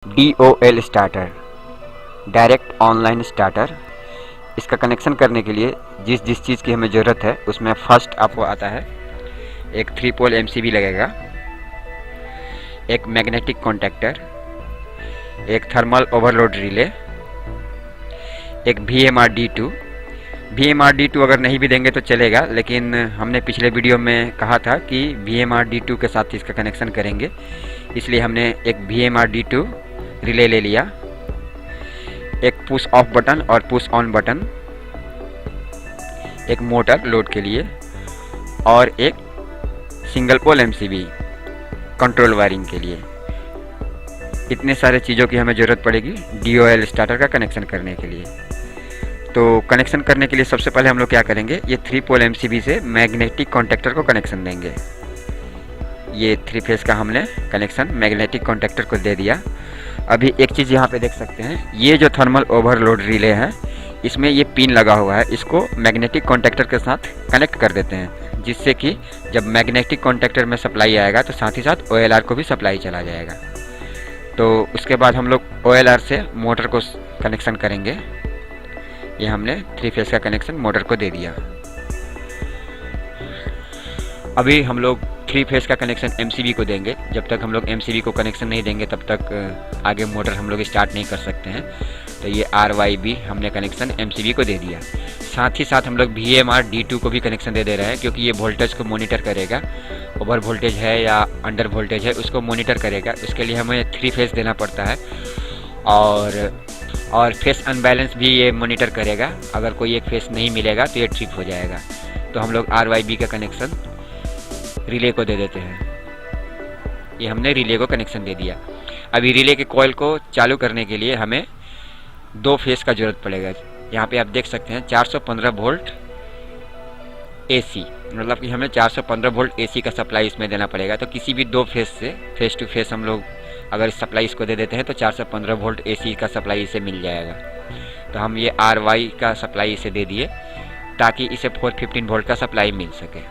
DOL starter, direct online starter. इसका connection करने के लिए जिस जिस चीज़ की हमें ज़रूरत है उसमें फर्स्ट आपको आता है एक 3 पोल MCB लगेगा, एक मैग्नेटिक कॉन्टैक्टर, एक थर्मल ओवरलोड रिले, एक VMR-D2। VMR-D2 अगर नहीं भी देंगे तो चलेगा, लेकिन हमने पिछले वीडियो में कहा था कि VMR-D2 के साथ इसका कनेक्शन करेंगे, इसलिए हमने एक VMR-D2 रिले ले लिया, एक पुश ऑफ बटन और पुश ऑन बटन, एक मोटर लोड के लिए और एक single pole MCB control wiring के लिए। इतने सारे चीज़ों की हमें ज़रूरत पड़ेगी DOL स्टार्टर का कनेक्शन करने के लिए। तो कनेक्शन करने के लिए सबसे पहले हम लोग क्या करेंगे, ये 3 पोल MCB से मैग्नेटिक कॉन्टैक्टर को कनेक्शन देंगे। ये 3 फेस का हमने कनेक्शन मैग्नेटिक कॉन्टैक्टर को दे दिया। अभी एक चीज़ यहाँ पे देख सकते हैं, ये जो थर्मल ओवरलोड रिले है इसमें ये पिन लगा हुआ है, इसको मैग्नेटिक कॉन्टैक्टर के साथ कनेक्ट कर देते हैं, जिससे कि जब मैग्नेटिक कॉन्टैक्टर में सप्लाई आएगा तो साथ ही साथ OLR को भी सप्लाई चला जाएगा। तो उसके बाद हम लोग OLR से मोटर को कनेक्शन करेंगे। ये हमने 3 फेस का कनेक्शन मोटर को दे दिया। अभी हम लोग 3 फेस का कनेक्शन MCB को देंगे। जब तक हम लोग MCB को कनेक्शन नहीं देंगे तब तक आगे मोटर हम लोग स्टार्ट नहीं कर सकते हैं। तो ये RYB हमने कनेक्शन MCB को दे दिया। साथ ही साथ हम लोग VMR-D2 को भी कनेक्शन दे रहे हैं, क्योंकि ये वोल्टेज को मॉनिटर करेगा, ओवर वोल्टेज है या अंडर वोल्टेज है उसको मॉनिटर करेगा। उसके लिए हमें 3 फेस देना पड़ता है और फेस अनबैलेंस भी ये मॉनिटर करेगा। अगर कोई एक फेस नहीं मिलेगा तो ये ट्रिप हो जाएगा। तो हम लोग RYB का कनेक्शन रिले को दे देते हैं। ये हमने रिले को कनेक्शन दे दिया। अभी रिले के कॉइल को चालू करने के लिए हमें 2 फेस का जरूरत पड़ेगा। यहाँ पे आप देख सकते हैं 415 वोल्ट AC, मतलब कि हमें 415 वोल्ट AC का सप्लाई इसमें देना पड़ेगा। तो किसी भी 2 फेस से फेस टू फेस हम लोग अगर सप्लाई इसको दे देते हैं तो 415 वोल्ट AC का सप्लाई इसे मिल जाएगा। तो हम ये RY का सप्लाई इसे दे दिए ताकि इसे 415 वोल्ट का सप्लाई मिल सके।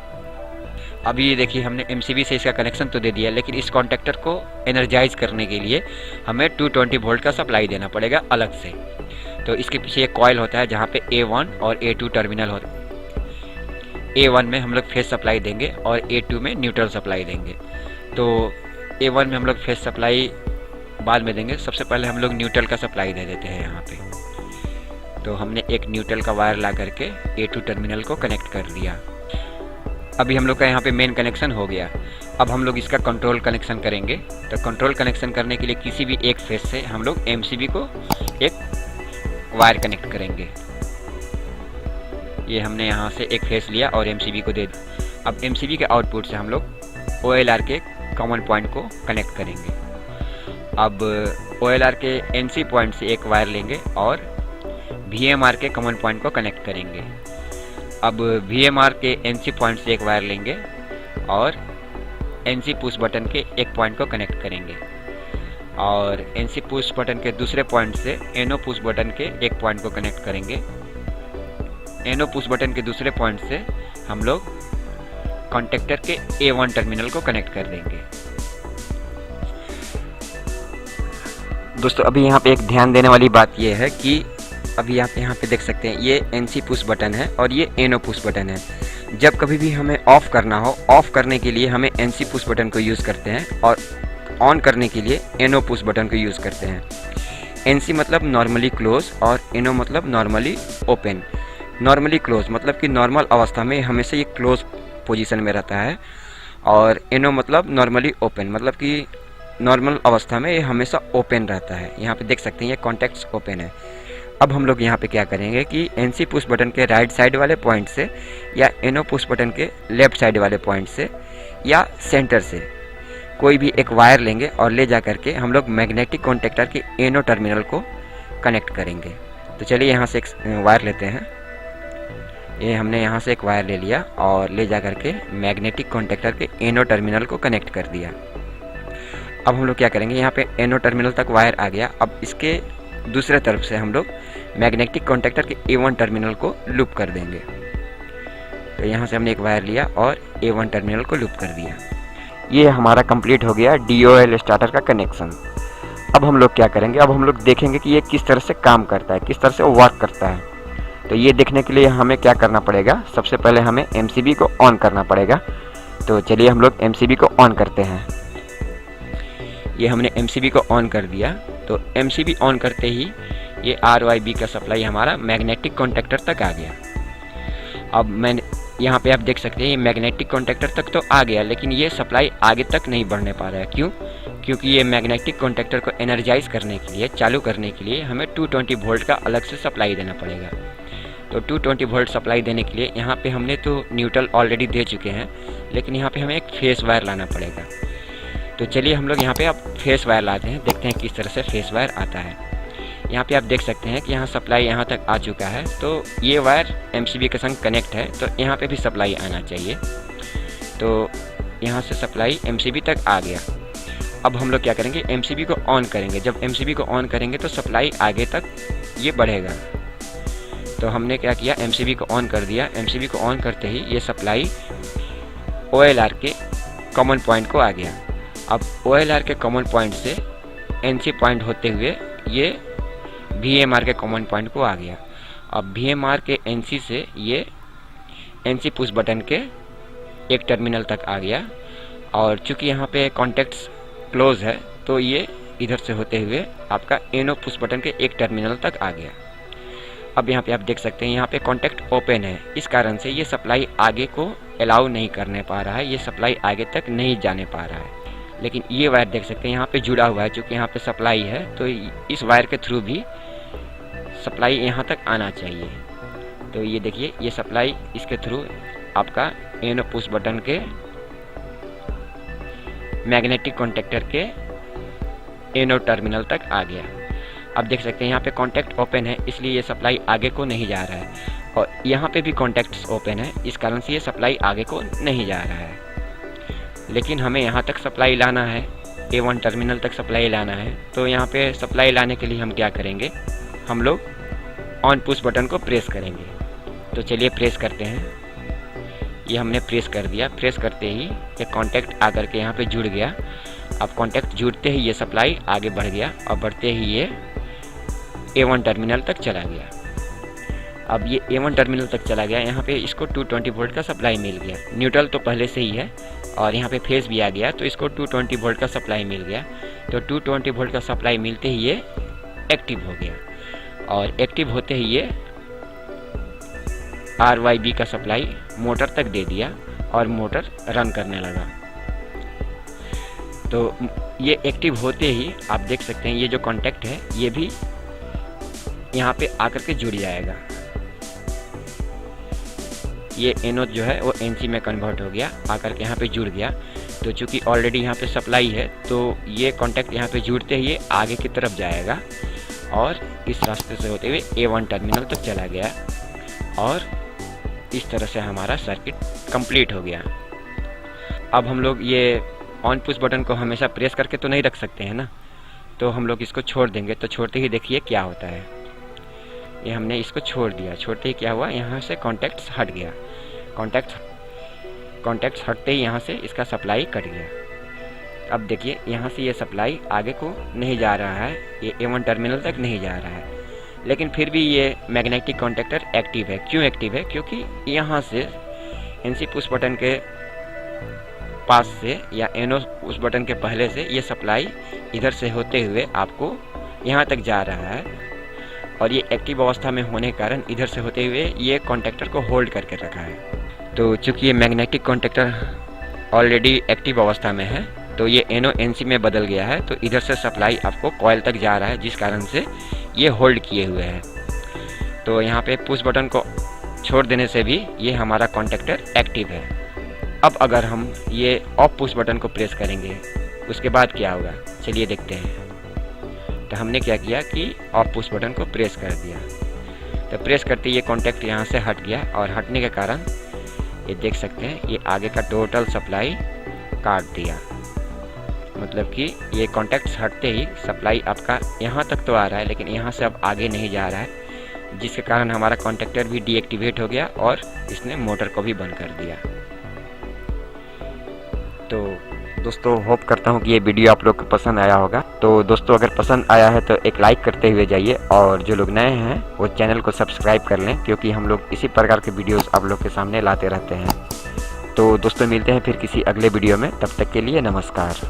अभी ये देखिए हमने MCB से इसका कनेक्शन तो दे दिया, लेकिन इस कॉन्टैक्टर को एनर्जाइज करने के लिए हमें 220 वोल्ट का सप्लाई देना पड़ेगा अलग से। तो इसके पीछे एक कॉइल होता है जहाँ पे A1 और A2 टर्मिनल होता है। A1 में हम लोग फेस सप्लाई देंगे और A2 में न्यूट्रल सप्लाई देंगे। तो A1 में हम लोग फेस सप्लाई बाद में देंगे, सबसे पहले हम लोग न्यूट्रल का सप्लाई दे देते हैं यहाँ पे। तो हमने एक न्यूट्रल का वायर ला करके A2 टर्मिनल को कनेक्ट कर दिया। अभी हम लोग का यहाँ पे मेन कनेक्शन हो गया। अब हम लोग इसका कंट्रोल कनेक्शन करेंगे। तो कंट्रोल कनेक्शन करने के लिए किसी भी एक फेस से हम लोग MCB को एक वायर कनेक्ट करेंगे। ये हमने यहाँ से एक फेस लिया और MCB को दे दिया। अब MCB के आउटपुट से हम लोग OLR के कॉमन पॉइंट को कनेक्ट करेंगे। अब OLR के NC पॉइंट से एक वायर लेंगे और VMR के कॉमन पॉइंट को कनेक्ट करेंगे। अब VMR के NC पॉइंट से एक वायर लेंगे और NC पुश बटन के एक पॉइंट को कनेक्ट करेंगे और NC पुश बटन के दूसरे पॉइंट से NO पुश बटन के एक पॉइंट को कनेक्ट करेंगे। NO पुश बटन के दूसरे पॉइंट से हम लोग कॉन्टैक्टर के A1 टर्मिनल को कनेक्ट कर देंगे। दोस्तों अभी यहाँ पे एक ध्यान देने वाली बात यह है कि अभी आप यहाँ पे देख सकते हैं ये NC पुश बटन है और ये NO पुश बटन है। जब कभी भी हमें ऑफ़ करना हो, ऑफ़ करने के लिए हमें NC पुश बटन को यूज़ करते हैं और ऑन करने के लिए NO पुश बटन को यूज़ करते हैं। NC मतलब नॉर्मली क्लोज और NO मतलब नॉर्मली ओपन। नॉर्मली क्लोज मतलब कि नॉर्मल अवस्था में हमेशा ये क्लोज पोजीशन में रहता है और NO मतलब नॉर्मली ओपन, मतलब कि नॉर्मल अवस्था में ये हमेशा ओपन रहता है। यहाँ पे देख सकते हैं ये कॉन्टैक्ट्स ओपन है। अब हम लोग यहाँ पे क्या करेंगे कि NC पुश बटन के राइट साइड वाले पॉइंट से या NO पुश बटन के लेफ्ट साइड वाले पॉइंट से या सेंटर से कोई भी एक वायर लेंगे और ले जा करके हम लोग मैग्नेटिक कॉन्टैक्टर के NO टर्मिनल को कनेक्ट करेंगे। तो चलिए यहाँ से एक वायर लेते हैं। ये हमने यहाँ से एक वायर ले लिया और ले जा करके मैग्नेटिक कॉन्टैक्टर के NO टर्मिनल को कनेक्ट कर दिया। अब हम लोग क्या करेंगे, यहाँ पे NO टर्मिनल तक वायर आ गया। अब इसके दूसरे तरफ से हम लोग मैग्नेटिक कॉन्टैक्टर के A1 टर्मिनल को लूप कर देंगे। तो यहाँ से हमने एक वायर लिया और A1 टर्मिनल को लूप कर दिया। ये हमारा कंप्लीट हो गया DOL स्टार्टर का कनेक्शन। अब हम लोग क्या करेंगे, अब हम लोग देखेंगे कि ये किस तरह से काम करता है, किस तरह से वर्क करता है। तो ये देखने के लिए हमें क्या करना पड़ेगा, सबसे पहले हमें MCB को ऑन करना पड़ेगा। तो चलिए हम लोग MCB को ऑन करते हैं। ये हमने MCB को ऑन कर दिया। तो MCB ऑन करते ही ये RYB का सप्लाई हमारा मैग्नेटिक कॉन्टैक्टर तक आ गया। अब मैंने यहाँ पे आप देख सकते हैं ये मैग्नेटिक कॉन्टैक्टर तक तो आ गया, लेकिन ये सप्लाई आगे तक नहीं बढ़ने पा रहा है। क्यों? क्योंकि ये मैग्नेटिक कॉन्टैक्टर को एनर्जाइज करने के लिए, चालू करने के लिए हमें 220 वोल्ट का अलग से सप्लाई देना पड़ेगा। तो 220 वोल्ट सप्लाई देने के लिए यहाँ पे हमने तो न्यूट्रल ऑलरेडी दे चुके हैं, लेकिन यहाँ पे हमें एक फेस वायर लाना पड़ेगा। तो चलिए हम लोग यहाँ पे अब फेस वायर लाते हैं, देखते हैं किस तरह से फेस वायर आता है। यहाँ पे आप देख सकते हैं कि यहाँ सप्लाई यहाँ तक आ चुका है। तो ये वायर MCB के संग कनेक्ट है, तो यहाँ पे भी सप्लाई आना चाहिए। तो यहाँ से सप्लाई MCB तक आ गया। अब हम लोग क्या करेंगे, MCB को ऑन करेंगे। जब MCB को ऑन करेंगे तो सप्लाई आगे तक ये बढ़ेगा। तो हमने क्या किया, MCB को ऑन कर दिया। MCB को ऑन करते ही ये सप्लाई OLR के कॉमन पॉइंट को आ गया। अब OLR के कॉमन पॉइंट से NC पॉइंट होते हुए ये VMR के कॉमन पॉइंट को आ गया। अब VMR के NC से ये NC पुश बटन के एक टर्मिनल तक आ गया। और चूंकि यहाँ पे कॉन्टैक्ट्स क्लोज है, तो ये इधर से होते हुए आपका NO पुश बटन के एक टर्मिनल तक आ गया। अब यहाँ पे आप देख सकते हैं यहाँ पे कॉन्टैक्ट ओपन है, इस कारण से ये सप्लाई आगे को अलाउ नहीं करने पा रहा है, ये सप्लाई आगे तक नहीं जाने पा रहा है। लेकिन ये वायर देख सकते हैं यहाँ पे जुड़ा हुआ है, चूँकि यहाँ पे सप्लाई है, तो इस वायर के थ्रू भी सप्लाई यहाँ तक आना चाहिए। तो ये देखिए ये सप्लाई इसके थ्रू आपका NO पुश बटन के मैग्नेटिक कॉन्टैक्टर के NO टर्मिनल तक आ गया। अब देख सकते हैं यहाँ पे कॉन्टैक्ट ओपन है, इसलिए ये सप्लाई आगे को नहीं जा रहा है। और यहाँ पे भी कॉन्टैक्ट्स ओपन है, इस कारण से ये सप्लाई आगे को नहीं जा रहा है। लेकिन हमें यहाँ तक सप्लाई लाना है, A1 टर्मिनल तक सप्लाई लाना है। तो यहाँ पे सप्लाई लाने के लिए हम क्या करेंगे, हम लोग ऑन पुश बटन को प्रेस करेंगे। तो चलिए प्रेस करते हैं। ये हमने प्रेस कर दिया। प्रेस करते ही ये कॉन्टैक्ट आकर के यहाँ पे जुड़ गया। अब कॉन्टैक्ट जुड़ते ही ये सप्लाई आगे बढ़ गया और बढ़ते ही ये A1 टर्मिनल तक चला गया। अब ये A1 टर्मिनल तक चला गया, यहाँ पे इसको 220 वोल्ट का सप्लाई मिल गया। न्यूट्रल तो पहले से ही है और यहाँ पे फेस भी आ गया, तो इसको 220 वोल्ट का सप्लाई मिल गया। तो 220 वोल्ट का सप्लाई मिलते ही ये एक्टिव हो गया और एक्टिव होते ही ये RYB का सप्लाई मोटर तक दे दिया और मोटर रन करने लगा। तो ये एक्टिव होते ही आप देख सकते हैं ये जो कॉन्टैक्ट है ये भी यहाँ पे आकर के जुड़ जाएगा। ये NO जो है वो NC में कन्वर्ट हो गया, आकर के यहाँ पे जुड़ गया। तो चूँकि ऑलरेडी यहाँ पे सप्लाई है, तो ये कॉन्टैक्ट यहाँ पे जुड़ते ही आगे की तरफ जाएगा और इस रास्ते से होते हुए A1 टर्मिनल तक चला गया और इस तरह से हमारा सर्किट कंप्लीट हो गया। अब हम लोग ये ऑन पुश बटन को हमेशा प्रेस करके तो नहीं रख सकते हैं ना, तो हम लोग इसको छोड़ देंगे। तो छोड़ते ही देखिए क्या होता है, ये हमने इसको छोड़ दिया। छोड़ते ही क्या हुआ, यहाँ से कॉन्टैक्ट्स हट गया। कॉन्टैक्ट्स हटते ही यहाँ से इसका सप्लाई कट गया। अब देखिए यहाँ से ये सप्लाई आगे को नहीं जा रहा है, ये A1 टर्मिनल तक नहीं जा रहा है, लेकिन फिर भी ये मैग्नेटिक कॉन्टैक्टर एक्टिव है। क्यों एक्टिव है? क्योंकि यहाँ से NC पुश बटन के पास से या NO पुश बटन के पहले से ये सप्लाई इधर से होते हुए आपको यहाँ तक जा रहा है और ये एक्टिव अवस्था में होने के कारण इधर से होते हुए ये कॉन्टैक्टर को होल्ड करके रखा है। तो चूँकि ये मैग्नेटिक कॉन्टैक्टर ऑलरेडी एक्टिव अवस्था में है, तो ये NO NC में बदल गया है, तो इधर से सप्लाई आपको कॉइल तक जा रहा है, जिस कारण से ये होल्ड किए हुए हैं। तो यहाँ पे पुश बटन को छोड़ देने से भी ये हमारा कॉन्टैक्टर एक्टिव है। अब अगर हम ये ऑफ पुश बटन को प्रेस करेंगे उसके बाद क्या होगा, चलिए देखते हैं। तो हमने क्या किया कि ऑफ पुश बटन को प्रेस कर दिया। तो प्रेस करते ये कॉन्टैक्ट यहाँ से हट गया और हटने के कारण ये देख सकते हैं ये आगे का टोटल सप्लाई काट दिया। मतलब कि ये कॉन्टैक्ट्स हटते ही सप्लाई आपका यहाँ तक तो आ रहा है, लेकिन यहाँ से अब आगे नहीं जा रहा है, जिसके कारण हमारा कॉन्टैक्टर भी डीएक्टिवेट हो गया और इसने मोटर को भी बंद कर दिया। तो दोस्तों होप करता हूँ कि ये वीडियो आप लोग को पसंद आया होगा। तो दोस्तों अगर पसंद आया है तो एक लाइक करते हुए जाइए, और जो लोग नए हैं वो चैनल को सब्सक्राइब कर लें, क्योंकि हम लोग इसी प्रकार के वीडियोस आप लोग के सामने लाते रहते हैं। तो दोस्तों मिलते हैं फिर किसी अगले वीडियो में, तब तक के लिए नमस्कार।